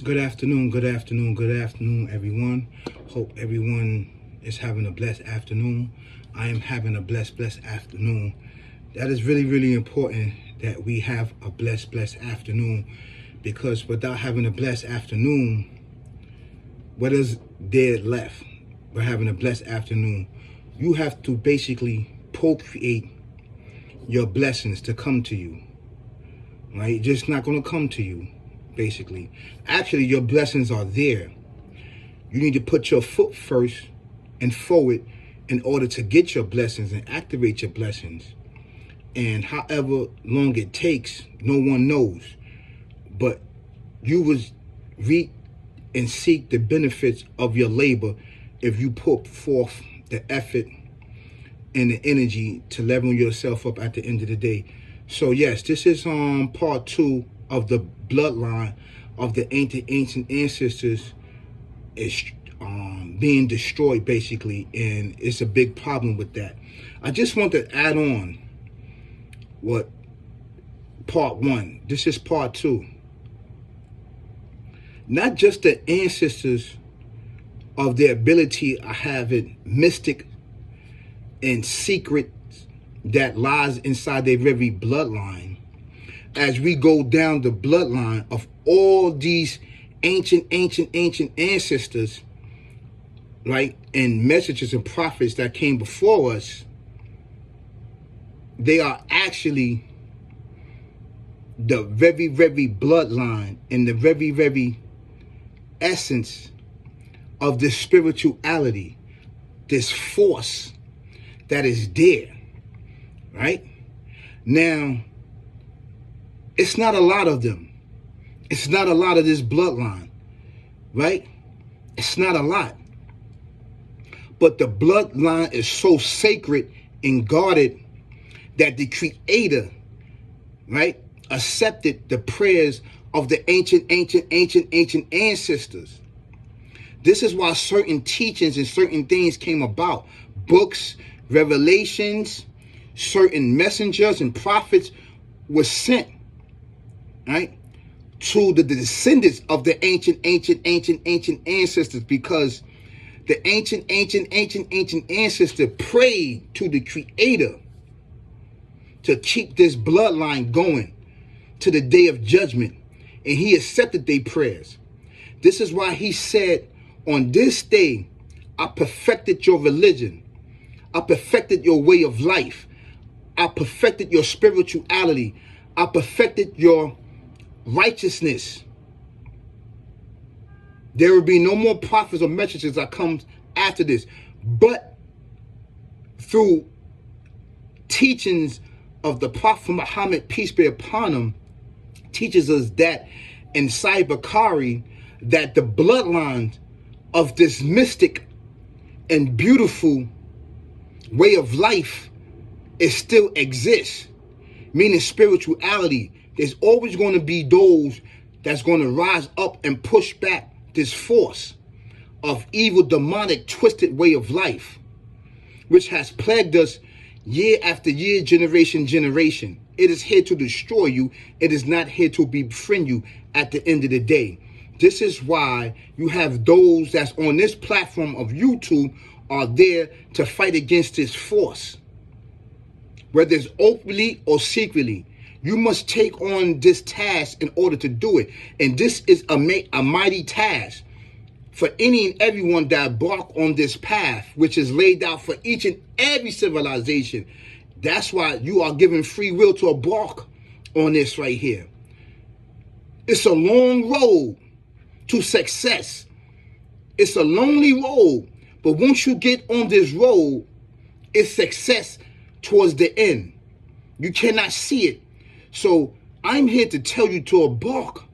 Good afternoon, good afternoon, good afternoon, everyone. Hope everyone is having a blessed afternoon. I am having a blessed afternoon. That is really, really important that we have a blessed afternoon, because without having a blessed afternoon, what is there left? We're having a blessed afternoon. You have to basically procreate your blessings to come to you, right? It's just not going to come to you. Basically, actually, your blessings are there. You need to put your foot first and forward in order to get your blessings and activate your blessings. And however long it takes, no one knows. But you will reap and seek the benefits of your labor if you put forth the effort and the energy to level yourself up at the end of the day. So yes, this is part 2 of the bloodline of the ancient ancestors is being destroyed, basically, and it's a big problem with that. I just want to add on what part 1. This is part 2. Not just the ancestors of their ability of having mystic and secret that lies inside their very bloodline. As we go down the bloodline of all these ancient ancestors, right, and messages and prophets that came before us, they are actually the very bloodline and the very essence of this spirituality, this force that is there, right? Now, it's not a lot of them. It's not a lot of this bloodline, right? It's not a lot. But the bloodline is so sacred and guarded that the Creator, right, accepted the prayers of the ancient ancestors. This is why certain teachings and certain things came about. Books, revelations, certain messengers and prophets were sent, right, to the descendants of the ancient ancestors, because the ancient ancestor prayed to the Creator to keep this bloodline going to the day of judgment, and he accepted their prayers. This is why he said, on this day, I perfected your religion. I perfected your way of life. I perfected your spirituality. I perfected your righteousness. There will be no more prophets or messages that come after this, but through teachings of the Prophet Muhammad, peace be upon him, teaches us that in Bakari, that the bloodline of this mystic and beautiful way of life is still exists, meaning spirituality. There's always going to be those that's going to rise up and push back this force of evil, demonic, twisted way of life, which has plagued us year after year, generation. It is here to destroy you. It is not here to befriend you at the end of the day. This is why you have those that's on this platform of YouTube are there to fight against this force, whether it's openly or secretly. You must take on this task in order to do it. And this is a mighty task for any and everyone that embark on this path, which is laid out for each and every civilization. That's why you are given free will to embark on this right here. It's a long road to success. It's a lonely road. But once you get on this road, it's success towards the end. You cannot see it. So I'm here to tell you to embark,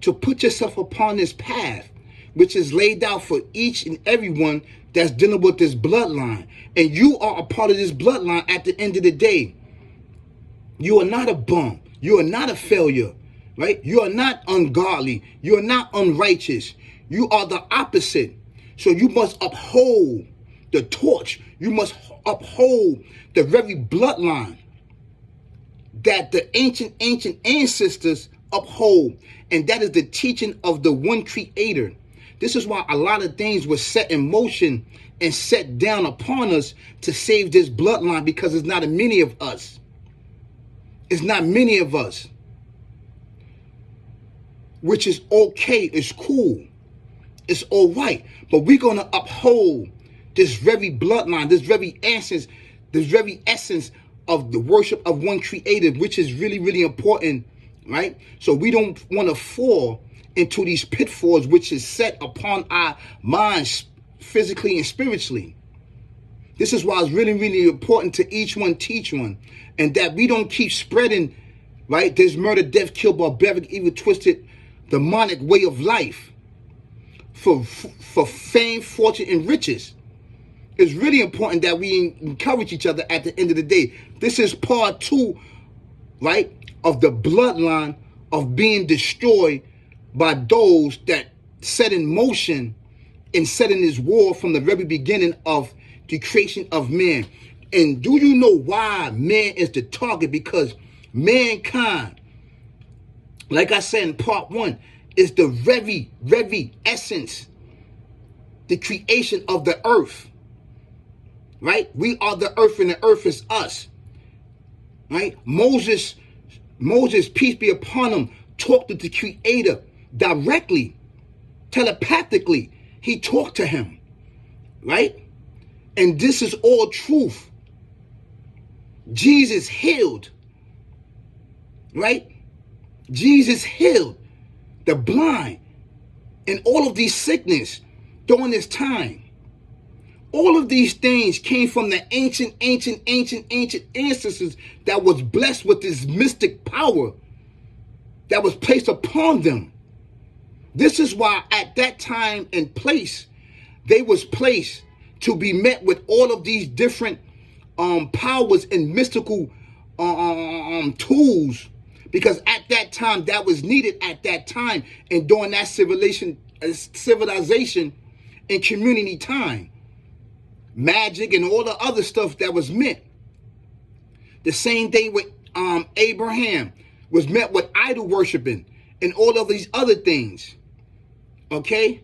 to put yourself upon this path, which is laid out for each and everyone that's dealing with this bloodline. And you are a part of this bloodline at the end of the day. You are not a bum. You are not a failure, right? You are not ungodly. You are not unrighteous. You are the opposite. So you must uphold the torch. You must uphold the very bloodline that the ancient ancestors uphold, and that is the teaching of the one creator. This is why a lot of things were set in motion and set down upon us to save this bloodline, because it's not many of us. It's not many of us. Which is okay, it's cool, it's all right. But we're going to uphold this very bloodline, this very essence of the worship of one creator, which is really, really important, right? So we don't want to fall into these pitfalls which is set upon our minds physically and spiritually. This is why it's really, really important to each one teach one, and that we don't keep spreading, right, this murder, death, kill, barbaric, evil, twisted, demonic way of life for fame, fortune, and riches. It's really important that we encourage each other at the end of the day. This is part 2, right, of the bloodline of being destroyed by those that set in motion and set in this war from the very beginning of the creation of man. And do you know why man is the target? Because mankind, like I said in part 1, is the very, very essence, the creation of the earth. Right? We are the earth and the earth is us. Right? Moses, peace be upon him, talked to the creator directly, telepathically. He talked to him. Right? And this is all truth. Jesus healed. Right? Jesus healed the blind and all of these sickness during this time. All of these things came from the ancient ancestors that was blessed with this mystic power that was placed upon them. This is why at that time and place, they was placed to be met with all of these different powers and mystical tools, because at that time that was needed at that time and during that civilization and community time. Magic and all the other stuff that was meant. The same thing with Abraham was met with idol worshiping and all of these other things. Okay?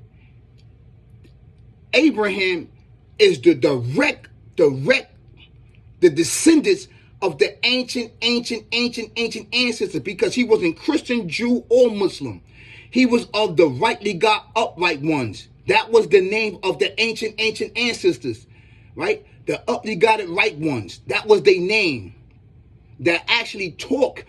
Abraham is the direct, the descendants of the ancient ancestors, because he wasn't Christian, Jew, or Muslim. He was of the rightly God upright ones. That was the name of the ancient ancestors. Right? The upright God right ones. That was their name. That actually talk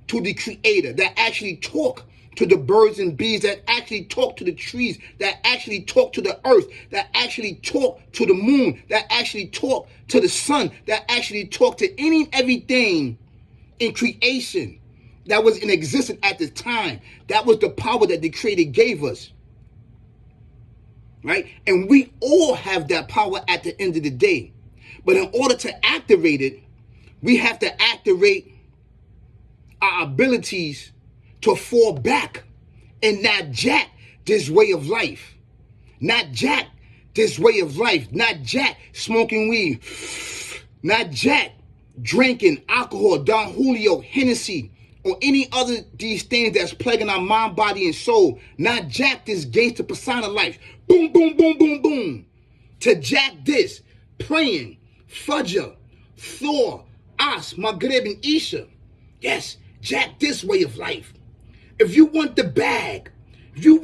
to the creator. That actually talk to the birds and bees. That actually talk to the trees. That actually talk to the earth. That actually talk to the moon. That actually talk to the sun. That actually talk to any and everything in creation that was in existence at the time. That was the power that the creator gave us. Right? And we all have that power at the end of the day. But in order to activate it, we have to activate our abilities to fall back and not jack this way of life. Not jack this way of life. Not jack smoking weed. Not jack drinking alcohol, Don Julio, Hennessy, or any other these things that's plaguing our mind, body, and soul. Not jack this gangster persona life. Boom, boom, boom, boom, boom. To jack this, praying, Fajr, Thor, As, Maghreb, and Isha. Yes, jack this way of life. If you want the bag, and you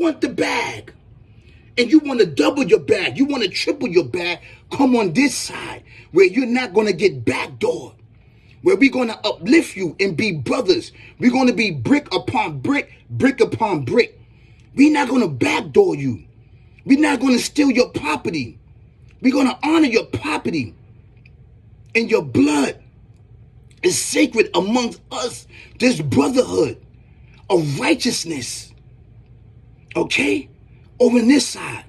want to double your bag, you want to triple your bag, come on this side where you're not going to get backdoored. Where we're going to uplift you and be brothers. We're going to be brick upon brick, brick upon brick. We're not going to backdoor you. We're not going to steal your property. We're going to honor your property. And your blood is sacred amongst us. This brotherhood of righteousness. Okay? Over this side.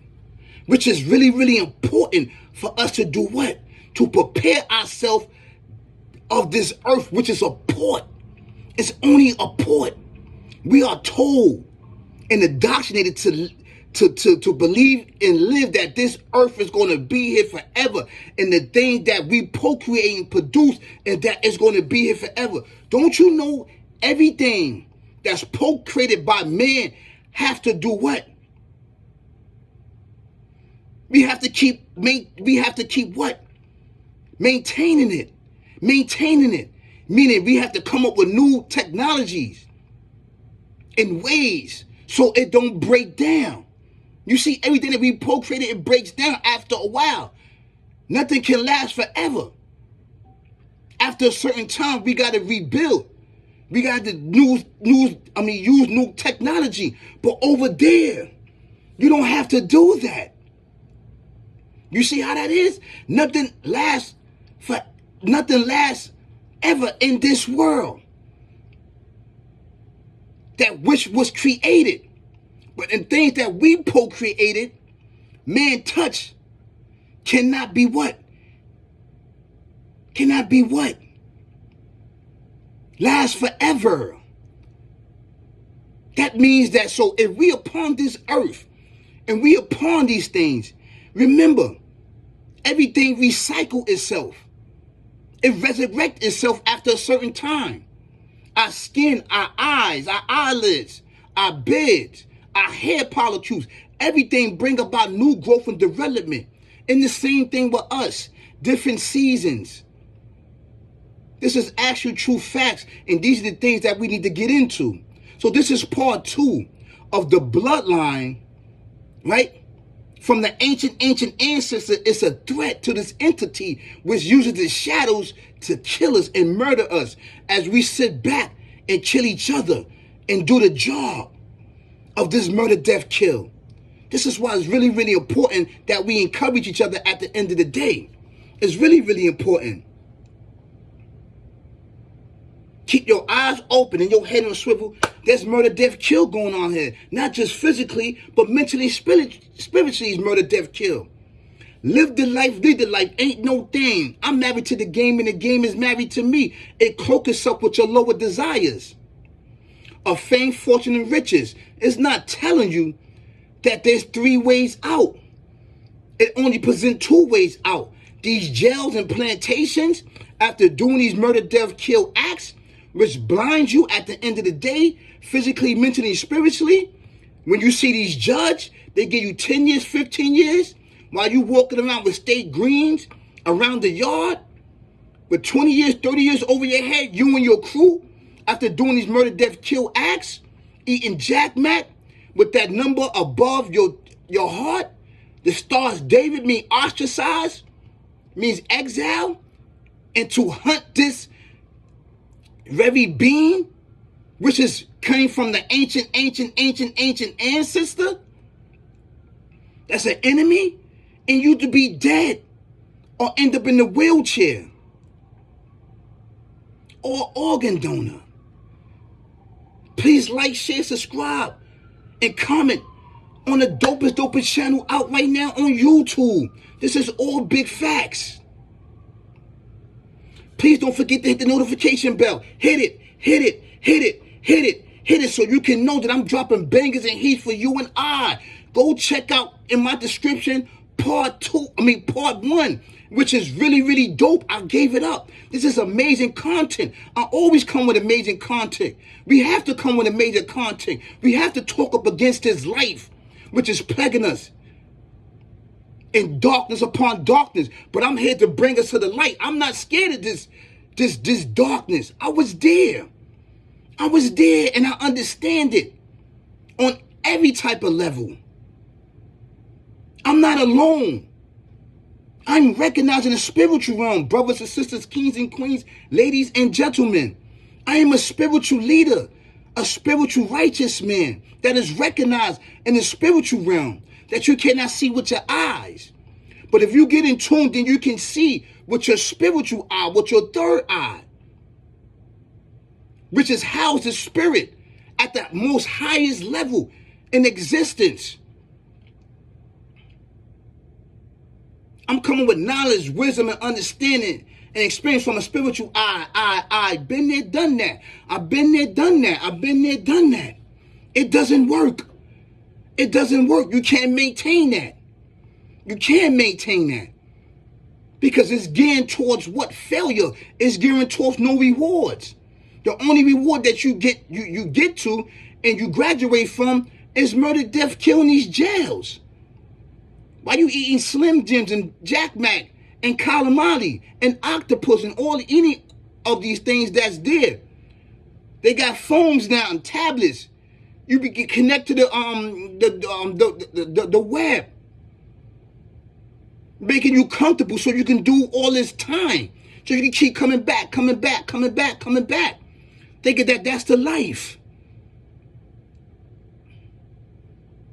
Which is really, really important for us to do what? To prepare ourselves of this earth, which is a port. It's only a port. We are told and indoctrinated to believe and live that this earth is going to be here forever, and the thing that we procreate and produce is that it's going to be here forever. Don't you know everything that's procreated by man have to do what? We have to keep what? Maintaining it. Maintaining it. Meaning we have to come up with new technologies and ways so it don't break down. You see, everything that we procreated, it breaks down after a while. Nothing can last forever. After a certain time, we got to rebuild. We got to use new technology. But over there, you don't have to do that. You see how that is? Nothing lasts ever in this world. That which was created. But in things that we procreated, man touch, cannot be what? Cannot be what? Last forever. That means that, so if we upon this earth and we upon these things, remember, everything recycle itself. It resurrects itself after a certain time. Our skin, our eyes, our eyelids, our beds, our hair follicles, everything bring about new growth and development. And the same thing with us, different seasons. This is actual true facts, and these are the things that we need to get into. So this is part 2 of the bloodline, right? From the ancient ancestor, it's a threat to this entity which uses the shadows to kill us and murder us as we sit back and kill each other and do the job of this murder, death, kill. This is why it's really, really important that we encourage each other at the end of the day. It's really, really important. Keep your eyes open and your head on a swivel. There's murder, death, kill going on here. Not just physically, but mentally, spiritually is murder, death, kill. Live the life, lead the life. Ain't no thing. I'm married to the game and the game is married to me. It cloaks itself with your lower desires of fame, fortune, and riches. It's not telling you that there's 3 ways out. It only presents 2 ways out. These jails and plantations, after doing these murder, death, kill acts, which blinds you at the end of the day, physically, mentally, spiritually. When you see these judges, they give you 10 years, 15 years, while you walking around with state greens around the yard, with 20 years, 30 years over your head, you and your crew, after doing these murder, death, kill acts, eating Jack Mac, with that number above your heart. The stars David mean ostracized, means exile, and to hunt this very being, which is came from the ancient ancestor, that's an enemy, and you to be dead or end up in the wheelchair or organ donor. Please like, share, subscribe, and comment on the dopest channel out right now on YouTube. This is all big facts. Please don't forget to hit the notification bell. Hit it so you can know that I'm dropping bangers and heat for you and I. Go check out in my description part 1, which is really, really dope. I gave it up. This is amazing content. I always come with amazing content. We have to come with amazing content. We have to talk up against this life, which is plaguing us in darkness upon darkness. But I'm here to bring us to the light. I'm not scared of this darkness. I was there and I understand it on every type of level. I'm not alone. I'm recognizing the spiritual realm, brothers and sisters, kings and queens, ladies and gentlemen. I am a spiritual leader, a spiritual righteous man that is recognized in the spiritual realm that you cannot see with your eyes. But if you get in tune, then you can see with your spiritual eye, with your third eye, which is housed the spirit at the most highest level in existence. I'm coming with knowledge, wisdom, and understanding and experience from a spiritual eye. I've been there, done that. I've been there, done that. I've been there, done that. It doesn't work. It doesn't work. You can't maintain that. You can't maintain that. Because it's gearing towards what? Failure. It's gearing towards no rewards. The only reward that you get to and you graduate from is murder, death, killing these jails. Why you eating Slim Jims and Jack Mac and calamari and octopus and any of these things that's there? They got phones now and tablets. You get connected to the web, making you comfortable so you can do all this time, so you can keep coming back, thinking that that's the life.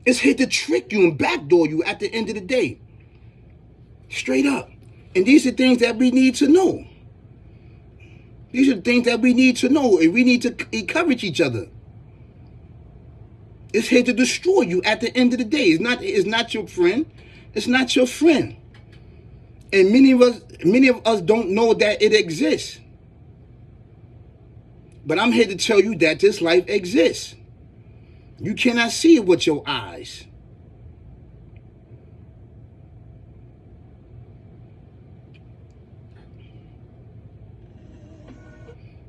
It's here to trick you and backdoor you at the end of the day. Straight up. And these are things that we need to know. These are the things that we need to know, and we need to encourage each other. It's here to destroy you at the end of the day. It's not your friend. It's not your friend. And many of us don't know that it exists. But I'm here to tell you that this life exists. You cannot see it with your eyes.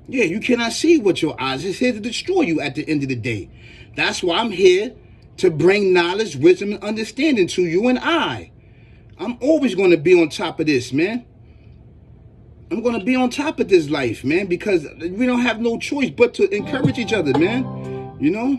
Yeah, you cannot see it with your eyes. It's here to destroy you at the end of the day. That's why I'm here to bring knowledge, wisdom, and understanding to you and I. I'm always going to be on top of this, man. I'm going to be on top of this life, man, because we don't have no choice but to encourage each other, man. You know?